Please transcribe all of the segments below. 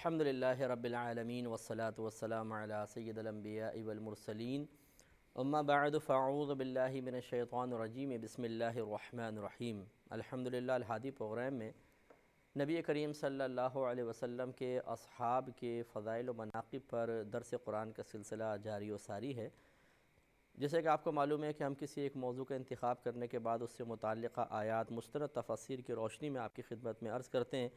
الحمدللہ رب العالمین والصلاة والسلام علی سید الانبیاء والمرسلین اما بعد فاعوذ باللہ من الشیطان الرجیم بسم اللہ الرحمن الرحیم۔ الحمدللہ الہادی پروگرام میں نبی کریم صلی اللہ علیہ وسلم کے اصحاب کے فضائل و مناقب پر درس قرآن کا سلسلہ جاری و ساری ہے۔ جیسے کہ آپ کو معلوم ہے کہ ہم کسی ایک موضوع کا انتخاب کرنے کے بعد اس سے متعلقہ آیات مستند تفاسیر کی روشنی میں آپ کی خدمت میں عرض کرتے ہیں۔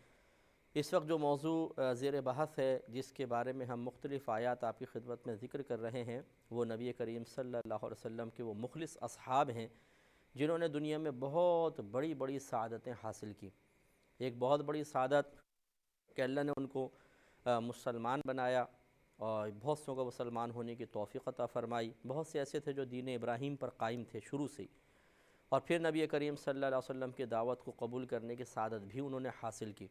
اس وقت جو موضوع زیر بحث ہے، جس کے بارے میں ہم مختلف آیات آپ کی خدمت میں ذکر کر رہے ہیں، وہ نبی کریم صلی اللہ علیہ وسلم کے وہ مخلص اصحاب ہیں جنہوں نے دنیا میں بہت بڑی بڑی سعادتیں حاصل کی۔ ایک بہت بڑی سعادت کہ اللہ نے ان کو مسلمان بنایا اور بہت سو کو مسلمان ہونے کی توفیق عطا فرمائی۔ بہت سے ایسے تھے جو دین ابراہیم پر قائم تھے شروع سے ہی، اور پھر نبی کریم صلی اللہ علیہ وسلم کی دعوت کو قبول کرنے کی سعادت بھی انہوں نے حاصل کی۔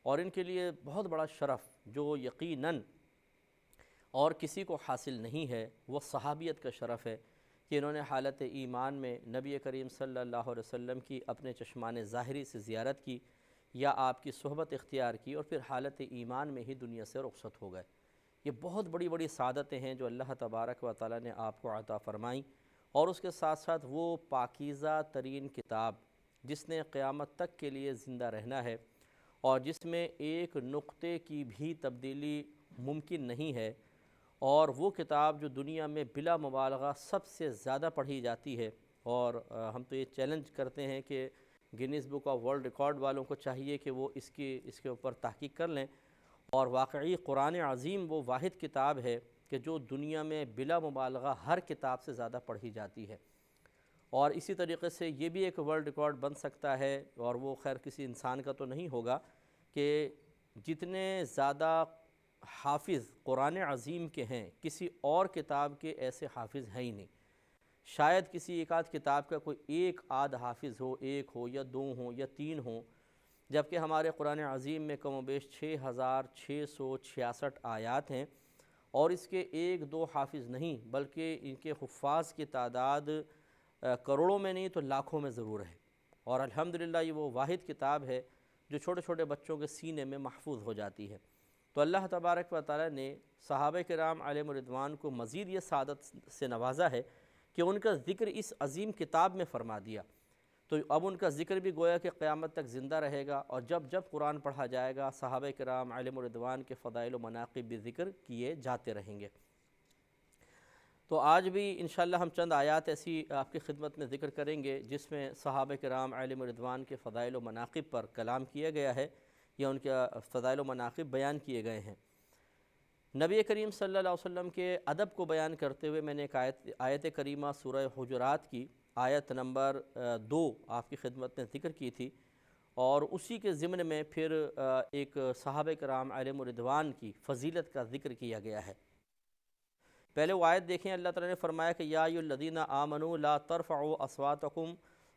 اور ان کے لیے بہت بڑا شرف جو یقیناً اور کسی کو حاصل نہیں ہے، وہ صحابیت کا شرف ہے کہ انہوں نے حالت ایمان میں نبی کریم صلی اللہ علیہ وسلم کی اپنے چشمان ظاہری سے زیارت کی یا آپ کی صحبت اختیار کی، اور پھر حالت ایمان میں ہی دنیا سے رخصت ہو گئے۔ یہ بہت بڑی بڑی سعادتیں ہیں جو اللہ تبارک و تعالیٰ نے آپ کو عطا فرمائیں، اور اس کے ساتھ ساتھ وہ پاکیزہ ترین کتاب جس نے قیامت تک کے لیے زندہ رہنا ہے اور جس میں ایک نقطے کی بھی تبدیلی ممکن نہیں ہے، اور وہ کتاب جو دنیا میں بلا مبالغہ سب سے زیادہ پڑھی جاتی ہے۔ اور ہم تو یہ چیلنج کرتے ہیں کہ Guinness book of world record والوں کو چاہیے کہ وہ اس کے اوپر تحقیق کر لیں، اور واقعی قرآن عظیم وہ واحد کتاب ہے کہ جو دنیا میں بلا مبالغہ ہر کتاب سے زیادہ پڑھی جاتی ہے۔ اور اسی طریقے سے یہ بھی ایک ورلڈ ریکارڈ بن سکتا ہے، اور وہ خیر کسی انسان کا تو نہیں ہوگا، کہ جتنے زیادہ حافظ قرآن عظیم کے ہیں کسی اور کتاب کے ایسے حافظ ہیں ہی نہیں۔ شاید کسی ایک آدھ کتاب کا کوئی ایک آدھ حافظ ہو، ایک ہو یا دو ہوں یا تین ہوں، جبکہ ہمارے قرآن عظیم میں کم و بیش 6666 آیات ہیں، اور اس کے ایک دو حافظ نہیں بلکہ ان کے حفاظ کی تعداد کروڑوں میں نہیں تو لاکھوں میں ضرور ہے۔ اور الحمدللہ یہ وہ واحد کتاب ہے جو چھوٹے چھوٹے بچوں کے سینے میں محفوظ ہو جاتی ہے۔ تو اللہ تبارک و تعالیٰ نے صحابہ کرام علیہم الرضوان کو مزید یہ سعادت سے نوازا ہے کہ ان کا ذکر اس عظیم کتاب میں فرما دیا، تو اب ان کا ذکر بھی گویا کہ قیامت تک زندہ رہے گا، اور جب جب قرآن پڑھا جائے گا صحابہ کرام علیہم الرضوان کے فضائل و مناقب بھی ذکر کیے جاتے رہیں گے۔ تو آج بھی انشاءاللہ ہم چند آیات ایسی آپ کی خدمت میں ذکر کریں گے جس میں صحابہ کرام علیہم الرضوان کے فضائل و مناقب پر کلام کیا گیا ہے یا ان کے فضائل و مناقب بیان کیے گئے ہیں۔ نبی کریم صلی اللہ علیہ وسلم کے ادب کو بیان کرتے ہوئے میں نے ایک آیت کریمہ سورہ حجرات کی آیت نمبر 2 آپ کی خدمت میں ذکر کی تھی، اور اسی کے ضمن میں پھر ایک صحابہ کرام علیہم الرضوان کی فضیلت کا ذکر کیا گیا ہے۔ پہلے وہ آیت دیکھیں، اللہ تعالیٰ نے فرمایا کہ یا ایھا الذین آمنوا لا ترفعوا اصواتکم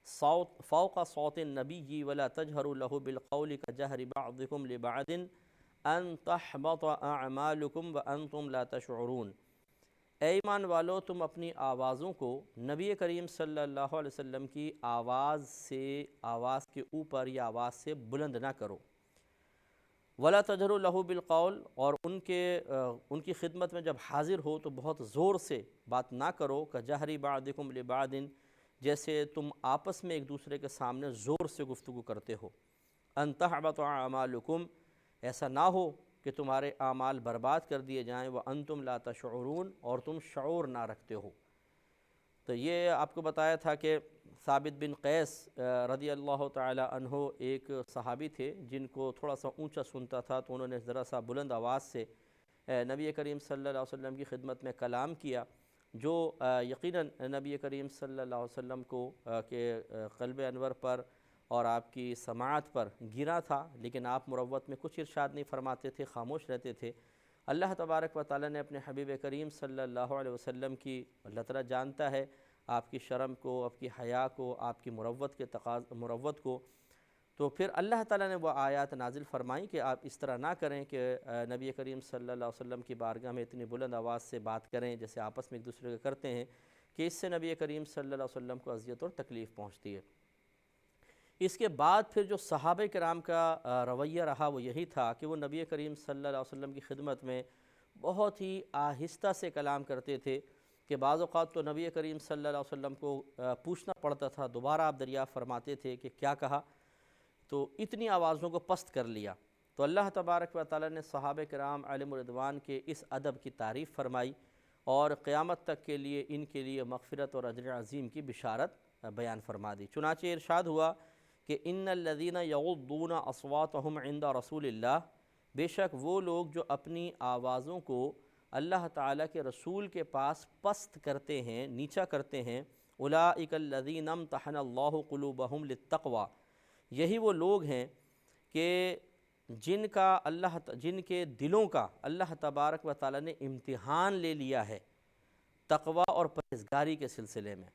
فوق صوت النبی ولا تجہروا لہ بالقول کجہر بعضکم لبعض ان تحبط اعمالکم وانتم لا تشعرون۔ اے ایمان والو، تم اپنی آوازوں کو نبی کریم صلی اللہ علیہ وسلم کی آواز کے اوپر یا آواز سے بلند نہ کرو۔ وَلَا تَجْهَرُوا لَهُ بِالْقَوْلِ، اور ان کی خدمت میں جب حاضر ہو تو بہت زور سے بات نہ کرو، كَجَهْرِ بَعْضِكُمْ لِبَعْضٍ، جیسے تم آپس میں ایک دوسرے کے سامنے زور سے گفتگو کرتے ہو۔ أَن تَحْبَطَ أَعْمَالُكُمْ، ایسا نہ ہو کہ تمہارے اعمال برباد کر دیے جائیں، وَأَنْتُمْ لَا تَشْعُرُونَ، اور تم شعور نہ رکھتے ہو۔ تو یہ آپ کو بتایا تھا کہ ثابت بن قیس رضی اللہ تعالی عنہ ایک صحابی تھے جن کو تھوڑا سا اونچا سنتا تھا، تو انہوں نے ذرا سا بلند آواز سے نبی کریم صلی اللہ علیہ وسلم کی خدمت میں کلام کیا، جو یقیناً نبی کریم صلی اللہ علیہ وسلم کو کے قلب انور پر اور آپ کی سماعت پر گرا تھا، لیکن آپ مروت میں کچھ ارشاد نہیں فرماتے تھے، خاموش رہتے تھے۔ اللہ تبارک و تعالیٰ نے اپنے حبیب کریم صلی اللہ علیہ وسلم کی، اللہ تعالیٰ جانتا ہے آپ کی شرم کو، آپ کی حیا کو، آپ کی مروت کو، تو پھر اللہ تعالیٰ نے وہ آیات نازل فرمائیں کہ آپ اس طرح نہ کریں کہ نبی کریم صلی اللہ علیہ وسلم کی بارگاہ میں اتنی بلند آواز سے بات کریں جیسے آپس میں ایک دوسرے کو کرتے ہیں، کہ اس سے نبی کریم صلی اللہ علیہ وسلم کو اذیت اور تکلیف پہنچتی ہے۔ اس کے بعد پھر جو صحابہ کرام کا رویہ رہا وہ یہی تھا کہ وہ نبی کریم صلی اللہ علیہ وسلم کی خدمت میں بہت ہی آہستہ سے کلام کرتے تھے کہ بعض اوقات تو نبی کریم صلی اللہ علیہ وسلم کو پوچھنا پڑتا تھا، دوبارہ آپ دریافت فرماتے تھے کہ کیا کہا، تو اتنی آوازوں کو پست کر لیا۔ تو اللہ تبارک و تعالی نے صحابہ کرام علیہم الرضوان کے اس ادب کی تعریف فرمائی اور قیامت تک کے لیے ان کے لیے مغفرت اور اجر عظیم کی بشارت بیان فرما دی۔ چنانچہ ارشاد ہوا کہ ان الذین یغضون اصواتهم عند رسول اللہ، بے شک وہ لوگ جو اپنی آوازوں کو اللہ تعالیٰ کے رسول کے پاس پست کرتے ہیں، نیچا کرتے ہیں، اولئک الذین امتحن اللہ قلوبہم للتقوی، یہی وہ لوگ ہیں کہ جن کے دلوں کا اللہ تبارک و تعالیٰ نے امتحان لے لیا ہے تقوی اور پرہیزگاری کے سلسلے میں۔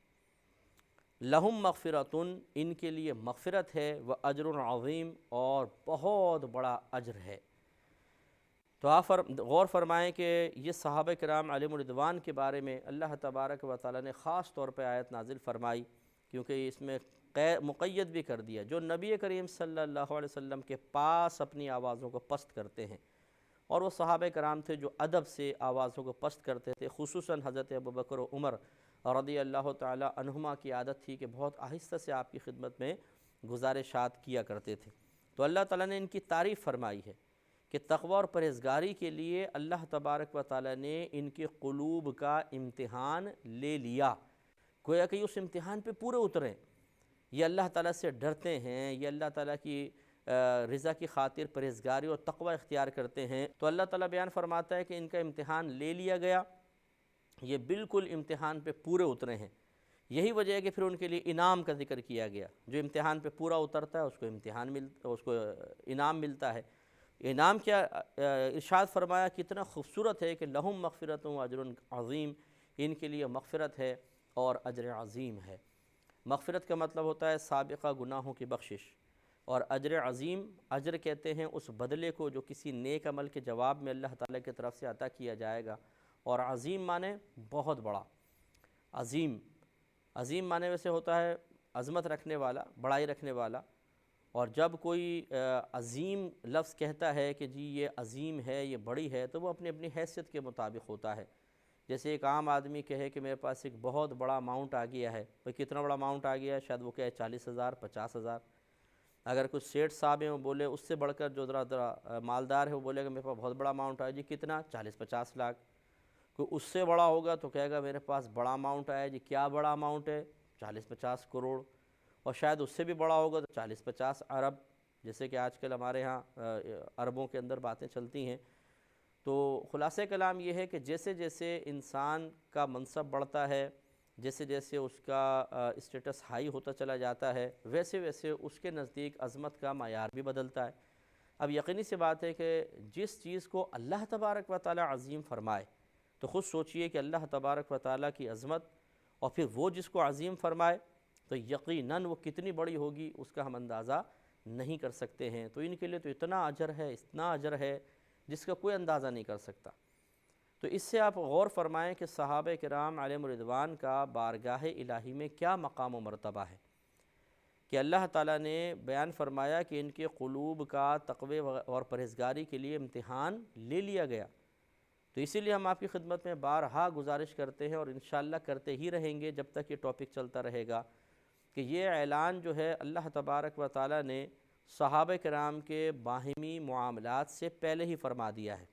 لہم مغفرتن، ان کے لیے مغفرت ہے، و اجر عظیم، اور بہت بڑا اجر ہے۔ تو آپ غور فرمائیں کہ یہ صحابہ کرام علیہم الرضوان کے بارے میں اللہ تبارک و تعالیٰ نے خاص طور پہ آیت نازل فرمائی، کیونکہ اس میں مقید بھی کر دیا جو نبی کریم صلی اللہ علیہ وسلم کے پاس اپنی آوازوں کو پست کرتے ہیں، اور وہ صحابہ کرام تھے جو ادب سے آوازوں کو پست کرتے تھے، خصوصاً حضرت ابوبکر و عمر رضی اللہ تعالی عنہما کی عادت تھی کہ بہت آہستہ سے آپ کی خدمت میں گزارشات کیا کرتے تھے۔ تو اللہ تعالیٰ نے ان کی تعریف فرمائی ہے کہ تقوی اور پرہیزگاری کے لیے اللہ تبارک و تعالیٰ نے ان کے قلوب کا امتحان لے لیا، گویا کہ اس امتحان پہ پورے اتریں، یہ اللہ تعالیٰ سے ڈرتے ہیں، یہ اللہ تعالیٰ کی رضا کی خاطر پرہیزگاری اور تقوی اختیار کرتے ہیں، تو اللہ تعالیٰ بیان فرماتا ہے کہ ان کا امتحان لے لیا گیا، یہ بالکل امتحان پہ پورے اترے ہیں۔ یہی وجہ ہے کہ پھر ان کے لیے انعام کا ذکر کیا گیا، جو امتحان پہ پورا اترتا ہے اس کو انعام ملتا ہے۔ انعام کیا؟ ارشاد فرمایا کتنا خوبصورت ہے کہ لہم مغفرت و اجر عظیم، ان کے لیے مغفرت ہے اور اجر عظیم ہے۔ مغفرت کا مطلب ہوتا ہے سابقہ گناہوں کی بخشش، اور اجر عظیم، اجر کہتے ہیں اس بدلے کو جو کسی نیک عمل کے جواب میں اللہ تعالیٰ کی طرف سے عطا کیا جائے گا، اور عظیم معنی بہت بڑا۔ عظیم معنی ویسے ہوتا ہے عظمت رکھنے والا، بڑائی رکھنے والا، اور جب کوئی عظیم لفظ کہتا ہے کہ جی یہ عظیم ہے، یہ بڑی ہے، تو وہ اپنی اپنی حیثیت کے مطابق ہوتا ہے۔ جیسے ایک عام آدمی کہے کہ میرے پاس ایک بہت بڑا اماؤنٹ آ گیا ہے، بھئی کتنا بڑا اماؤنٹ آ گیا ہے؟ شاید وہ کہے 40,000 50,000۔ اگر کچھ سیٹھ صاحب ہیں وہ بولے اس سے بڑھ کر جو ذرا مالدار ہے وہ بولے گا میرے پاس بہت بڑا اماؤنٹ آیا جی، کتنا؟ 40-50 لاکھ۔ کوئی اس سے بڑا ہوگا تو کہے گا میرے پاس بڑا اماؤنٹ آیا جی، کیا بڑا اماؤنٹ ہے؟ 40-50 کروڑ۔ اور شاید اس سے بھی بڑا ہوگا تو 40-50 ارب، جیسے کہ آج کل ہمارے ہاں اربوں کے اندر باتیں چلتی ہیں۔ تو خلاصہ کلام یہ ہے کہ جیسے جیسے انسان کا منصب بڑھتا ہے، جیسے جیسے اس کا اسٹیٹس ہائی ہوتا چلا جاتا ہے، ویسے ویسے اس کے نزدیک عظمت کا معیار بھی بدلتا ہے۔ اب یقینی سی بات ہے کہ جس چیز کو اللہ تبارک و تعالی عظیم فرمائے تو خود سوچئے کہ اللہ تبارک و تعالی کی عظمت، اور پھر وہ جس کو عظیم فرمائے تو یقیناً وہ کتنی بڑی ہوگی اس کا ہم اندازہ نہیں کر سکتے ہیں۔ تو ان کے لیے تو اتنا اجر ہے جس کا کوئی اندازہ نہیں کر سکتا۔ تو اس سے آپ غور فرمائیں کہ صحابہ کرام علیہم الرضوان کا بارگاہ الہی میں کیا مقام و مرتبہ ہے، کہ اللہ تعالیٰ نے بیان فرمایا کہ ان کے قلوب کا تقوی اور پرہیزگاری کے لیے امتحان لے لیا گیا۔ تو اسی لیے ہم آپ کی خدمت میں بارہا گزارش کرتے ہیں اور انشاءاللہ کرتے ہی رہیں گے جب تک یہ ٹاپک چلتا رہے گا، کہ یہ اعلان جو ہے اللہ تبارک و تعالیٰ نے صحابہ کرام کے باہمی معاملات سے پہلے ہی فرما دیا ہے۔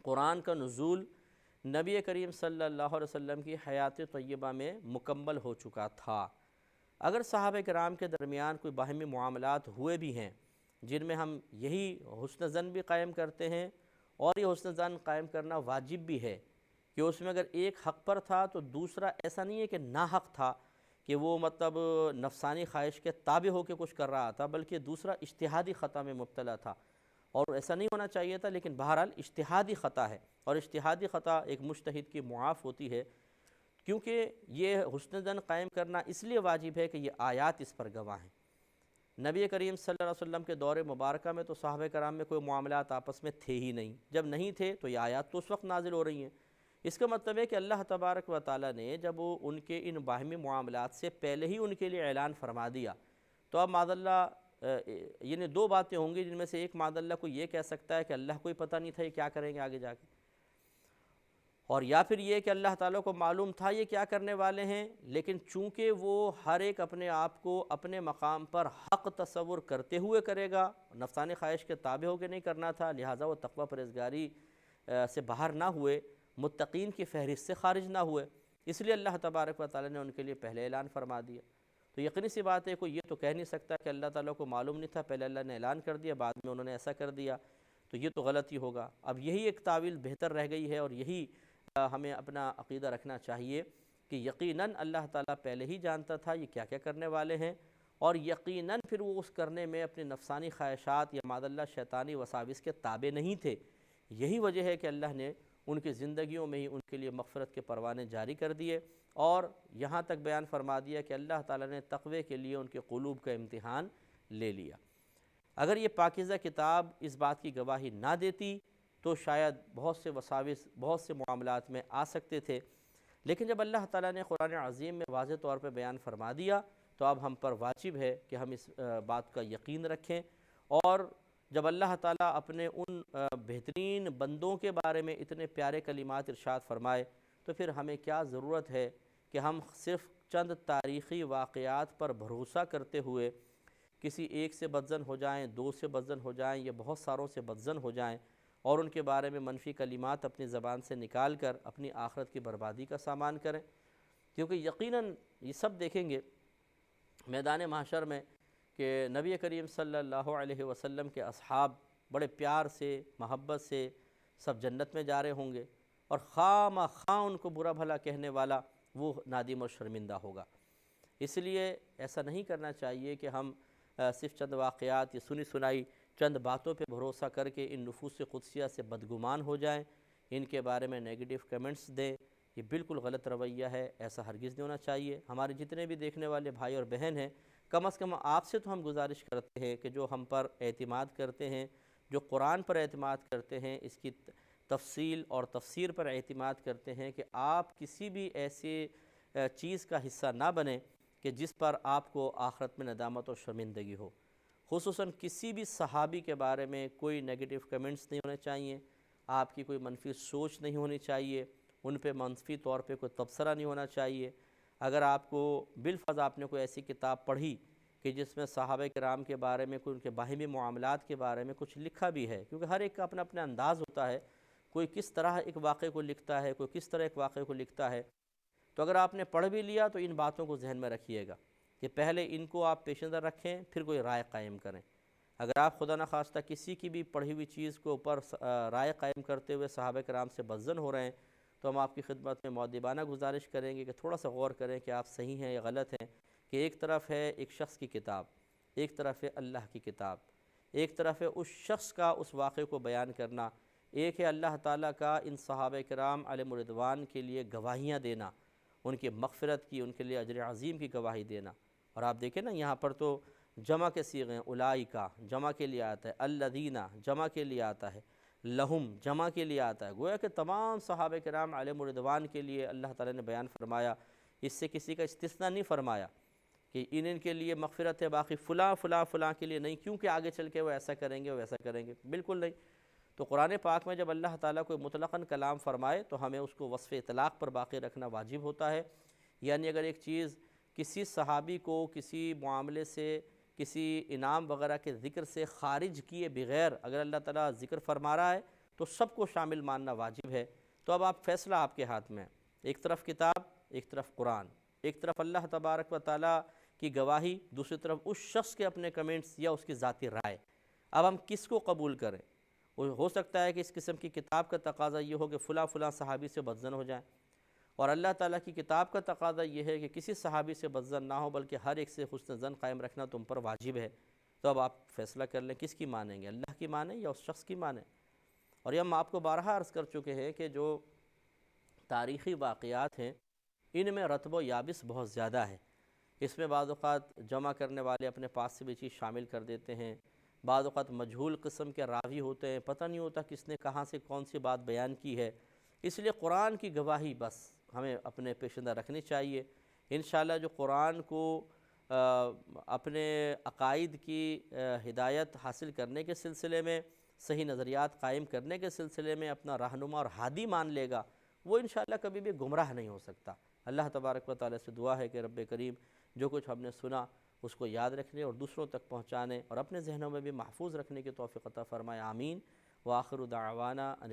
قرآن کا نزول نبی کریم صلی اللہ علیہ وسلم کی حیات طیبہ میں مکمل ہو چکا تھا۔ اگر صحابہ کرام کے درمیان کوئی باہمی معاملات ہوئے بھی ہیں جن میں ہم یہی حسن ظن بھی قائم کرتے ہیں، اور یہ حسن ظن قائم کرنا واجب بھی ہے کہ اس میں اگر ایک حق پر تھا تو دوسرا ایسا نہیں ہے کہ ناحق تھا، کہ وہ مطلب نفسانی خواہش کے تابع ہو کے کچھ کر رہا تھا، بلکہ دوسرا اجتہادی خطا میں مبتلا تھا، اور ایسا نہیں ہونا چاہیے تھا، لیکن بہرحال اجتہادی خطا ہے، اور اجتہادی خطا ایک مجتہد کی معاف ہوتی ہے، کیونکہ یہ حسن ظن قائم کرنا اس لیے واجب ہے کہ یہ آیات اس پر گواہ ہیں۔ نبی کریم صلی اللہ علیہ وسلم کے دور مبارکہ میں تو صحابہ کرام میں کوئی معاملات آپس میں تھے ہی نہیں، جب نہیں تھے تو یہ آیات تو اس وقت نازل ہو رہی ہیں۔ اس کا مطلب ہے کہ اللہ تبارک و تعالیٰ نے جب ان کے ان باہمی معاملات سے پہلے ہی ان کے لیے اعلان فرما دیا، تو اب معاذ اللہ یعنی دو باتیں ہوں گی جن میں سے ایک معاذ اللہ کو یہ کہہ سکتا ہے کہ اللہ کو ہی پتہ نہیں تھا یہ کیا کریں گے آگے جا کے، اور یا پھر یہ کہ اللہ تعالیٰ کو معلوم تھا یہ کیا کرنے والے ہیں، لیکن چونکہ وہ ہر ایک اپنے آپ کو اپنے مقام پر حق تصور کرتے ہوئے کرے گا، نفسانی خواہش کے تابع ہو کے نہیں کرنا تھا، لہٰذا وہ تقوی پرہیزگاری سے باہر نہ ہوئے، متقین کی فہرست سے خارج نہ ہوئے، اس لیے اللہ تبارک و تعالیٰ نے ان کے لیے پہلے اعلان فرما دیا۔ تو یقینی سی بات ہے کوئی یہ تو کہہ نہیں سکتا کہ اللہ تعالیٰ کو معلوم نہیں تھا، پہلے اللہ نے اعلان کر دیا بعد میں انہوں نے ایسا کر دیا، تو یہ تو غلط ہی ہوگا۔ اب یہی ایک تعویل بہتر رہ گئی ہے، اور یہی ہمیں اپنا عقیدہ رکھنا چاہیے کہ یقیناً اللہ تعالیٰ پہلے ہی جانتا تھا یہ کیا کیا کرنے والے ہیں، اور یقیناً پھر وہ اس کرنے میں اپنی نفسانی خواہشات یا معاذ اللہ شیطانی وساوس کے تابع نہیں تھے۔ یہی وجہ ہے کہ اللہ نے ان کی زندگیوں میں ہی ان کے لیے مغفرت کے پروانے جاری کر دیے، اور یہاں تک بیان فرما دیا کہ اللہ تعالیٰ نے تقوی کے لیے ان کے قلوب کا امتحان لے لیا۔ اگر یہ پاکیزہ کتاب اس بات کی گواہی نہ دیتی تو شاید بہت سے وساوس بہت سے معاملات میں آ سکتے تھے، لیکن جب اللہ تعالیٰ نے قرآن عظیم میں واضح طور پہ بیان فرما دیا تو اب ہم پر واجب ہے کہ ہم اس بات کا یقین رکھیں، اور جب اللہ تعالیٰ اپنے ان بہترین بندوں کے بارے میں اتنے پیارے کلمات ارشاد فرمائے تو پھر ہمیں کیا ضرورت ہے کہ ہم صرف چند تاریخی واقعات پر بھروسہ کرتے ہوئے کسی ایک سے بدظن ہو جائیں، دو سے بدظن ہو جائیں یا بہت ساروں سے بدظن ہو جائیں اور ان کے بارے میں منفی کلمات اپنی زبان سے نکال کر اپنی آخرت کی بربادی کا سامان کریں، کیونکہ یقیناً یہ سب دیکھیں گے میدان محشر میں کہ نبی کریم صلی اللہ علیہ وسلم کے اصحاب بڑے پیار سے محبت سے سب جنت میں جا رہے ہوں گے، اور خواہ ان کو برا بھلا کہنے والا وہ نادم اور شرمندہ ہوگا۔ اس لیے ایسا نہیں کرنا چاہیے کہ ہم صرف چند واقعات یا سنی سنائی چند باتوں پہ بھروسہ کر کے ان نفوس قدسیہ سے بدگمان ہو جائیں، ان کے بارے میں نیگیٹو کمنٹس دیں، یہ بالکل غلط رویہ ہے، ایسا ہرگز نہیں ہونا چاہیے۔ ہمارے جتنے بھی دیکھنے والے بھائی اور بہن ہیں، کم از کم آپ سے تو ہم گزارش کرتے ہیں کہ جو ہم پر اعتماد کرتے ہیں، جو قرآن پر اعتماد کرتے ہیں، اس کی تفصیل اور تفسیر پر اعتماد کرتے ہیں، کہ آپ کسی بھی ایسے چیز کا حصہ نہ بنیں کہ جس پر آپ کو آخرت میں ندامت اور شرمندگی ہو۔ خصوصاً کسی بھی صحابی کے بارے میں کوئی نیگیٹو کمنٹس نہیں ہونے چاہیے، آپ کی کوئی منفی سوچ نہیں ہونی چاہیے، ان پہ منفی طور پہ کوئی تبصرہ نہیں ہونا چاہیے۔ اگر آپ کو بالفرض آپ نے کوئی ایسی کتاب پڑھی کہ جس میں صحابہ کرام کے بارے میں کوئی ان کے باہمی معاملات کے بارے میں کچھ لکھا بھی ہے، کیونکہ ہر ایک کا اپنا اپنا انداز ہوتا ہے، کوئی کس طرح ایک واقعے کو لکھتا ہے، کوئی کس طرح ایک واقعے کو لکھتا ہے، تو اگر آپ نے پڑھ بھی لیا تو ان باتوں کو ذہن میں رکھیے گا کہ پہلے ان کو آپ پیش نظر رکھیں پھر کوئی رائے قائم کریں۔ اگر آپ خدا نخواستہ کسی کی بھی پڑھی ہوئی چیز کے اوپر رائے قائم کرتے ہوئے صحابہ کرام سے بدظن ہو رہے ہیں تو ہم آپ کی خدمت میں مؤدبانہ گزارش کریں گے کہ تھوڑا سا غور کریں کہ آپ صحیح ہیں یا غلط ہیں، کہ ایک طرف ہے ایک شخص کی کتاب، ایک طرف ہے اللہ کی کتاب، ایک طرف ہے اس شخص کا اس واقعے کو بیان کرنا، ایک ہے اللہ تعالیٰ کا ان صحابہ کرام علیہم الرضوان کے لیے گواہیاں دینا، ان کی مغفرت کی، ان کے لیے اجر عظیم کی گواہی دینا۔ اور آپ دیکھیں نا یہاں پر تو جمع کے صیغے ہیں، اولئک جمع کے لیے آتا ہے، الذین جمع کے لیے آتا ہے، لہم جمع کے لیے آتا ہے، گویا کہ تمام صحابہ کرام علیہم الرضوان کے لیے اللہ تعالیٰ نے بیان فرمایا، اس سے کسی کا استثناء نہیں فرمایا کہ ان کے لیے مغفرت ہے باقی فلاں فلاں فلاں کے لیے نہیں، کیونکہ آگے چل کے وہ ایسا کریں گے وہ ایسا کریں گے، بالکل نہیں۔ تو قرآن پاک میں جب اللہ تعالیٰ کوئی مطلقاً کلام فرمائے تو ہمیں اس کو وصف اطلاق پر باقی رکھنا واجب ہوتا ہے، یعنی اگر ایک چیز کسی صحابی کو کسی معاملے سے کسی انعام وغیرہ کے ذکر سے خارج کیے بغیر اگر اللہ تعالیٰ ذکر فرما رہا ہے تو سب کو شامل ماننا واجب ہے۔ تو اب آپ فیصلہ آپ کے ہاتھ میں ہے، ایک طرف کتاب، ایک طرف قرآن، ایک طرف اللہ تبارک و تعالیٰ کی گواہی، دوسری طرف اس شخص کے اپنے کمنٹس یا اس کی ذاتی رائے۔ اب ہم کس کو قبول کریں؟ ہو سکتا ہے کہ اس قسم کی کتاب کا تقاضا یہ ہو کہ فلاں فلاں صحابی سے بدظن ہو جائیں، اور اللہ تعالیٰ کی کتاب کا تقاضا یہ ہے کہ کسی صحابی سے بدظن نہ ہو بلکہ ہر ایک سے حسن ظن قائم رکھنا تم پر واجب ہے۔ تو اب آپ فیصلہ کر لیں کس کی مانیں گے، اللہ کی مانیں یا اس شخص کی مانیں۔ اور یہ ہم آپ کو بارہا عرض کر چکے ہیں کہ جو تاریخی واقعات ہیں ان میں رطب و یابس بہت زیادہ ہے، اس میں بعض اوقات جمع کرنے والے اپنے پاس سے بھی چیز شامل کر دیتے ہیں، بعض اوقات مجہول قسم کے راوی ہوتے ہیں، پتہ نہیں ہوتا کس نے کہاں سے کون سی بات بیان کی ہے، اس لیے قرآن کی گواہی بس ہمیں اپنے پیش نظر رکھنی چاہیے۔ انشاءاللہ جو قرآن کو اپنے عقائد کی ہدایت حاصل کرنے کے سلسلے میں، صحیح نظریات قائم کرنے کے سلسلے میں اپنا رہنما اور ہادی مان لے گا، وہ انشاءاللہ کبھی بھی گمراہ نہیں ہو سکتا۔ اللہ تبارک و تعالیٰ سے دعا ہے کہ رب کریم جو کچھ ہم نے سنا اس کو یاد رکھنے اور دوسروں تک پہنچانے اور اپنے ذہنوں میں بھی محفوظ رکھنے کی توفیق عطا فرمائے، آمین۔ وآخر دعوانا ان